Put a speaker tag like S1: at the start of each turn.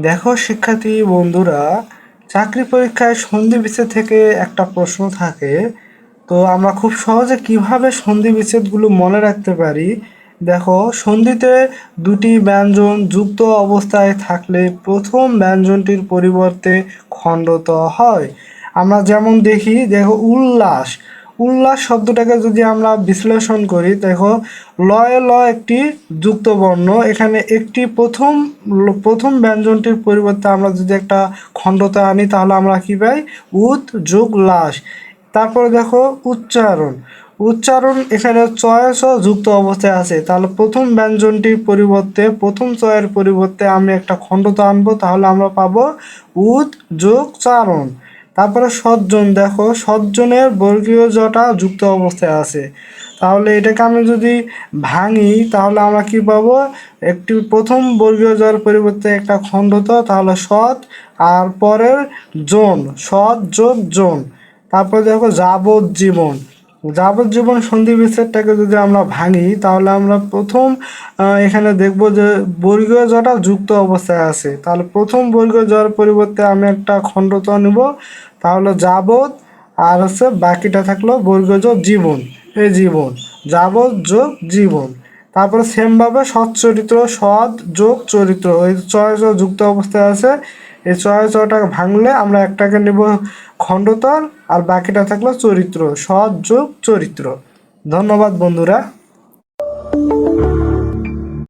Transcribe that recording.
S1: দেখো শিক্ষার্থী বন্ধুরা, চাকরি পরীক্ষায় সন্ধি বিচ্ছেদ থেকে একটা প্রশ্ন থাকে। তো আমরা খুব সহজে কিভাবে সন্ধি বিচ্ছেদগুলো মনে রাখতে পারি। দেখো, সন্ধিতে দুটি ব্যঞ্জন যুক্ত অবস্থায় থাকলে প্রথম ব্যঞ্জনটির পরিবর্তে খণ্ডত হয়। আমরা যেমন দেখো উল্লাস। উল্লাস শব্দটাকে যদি আমরা বিশ্লেষণ করি, দেখো লয়ে ল একটি যুক্ত বর্ণ, এখানে একটি প্রথম ব্যঞ্জনটির পরিবর্তে আমরা যদি একটা খণ্ডতা আনি তাহলে আমরা কি পাই? উৎ যোগ লাস। তারপরে দেখো উচ্চারণ। উচ্চারণ এখানে চয় স যুক্ত অবস্থায় আছে, তাহলে প্রথম ব্যঞ্জনটির পরিবর্তে প্রথম চয়ের পরিবর্তে আমি একটা খণ্ডতা আনবো, তাহলে আমরা পাবো উৎ যোগ চারণ। তারপরে সজ্জন। দেখো সজ্জনের বর্গীয় জটা যুক্ত অবস্থায় আছে, তাহলে এটাকে আমি যদি ভাঙি তাহলে আমরা কি পাবো? একটি প্রথম বর্গীয় জর পরিবর্তে একটা খণ্ডত, তাহলে সৎ আর পরের জন, সৎ যোগ জন। তারপরে দেখো যাবজ্জীবন। যাবজ্জীবন সন্ধি বিচ্ছেদটাকে যদি আমরা ভাঙি তাহলে আমরা প্রথম এখানে দেখব যে বর্গীয় জটা যুক্ত অবস্থায় আছে, তাহলে প্রথম বর্গীয় জর পরিবর্তে আমি একটা খণ্ডত নিব, তাহলে যাবত আর বাকিটা থাকলো বর্গীয় জ জীবন। এই জীবন, যাবত যোগ জীবন। তারপরে সেমভাবে সচ্চরিত্র, সৎ যোগ চরিত্র, এই চয় যুক্ত অবস্থায় আছে, এই চয়টা ভাঙলে আমরা একটাকে নেব খণ্ডতর আর বাকিটা থাকলো চরিত্র, সৎ যোগ চরিত্র। ধন্যবাদ বন্ধুরা।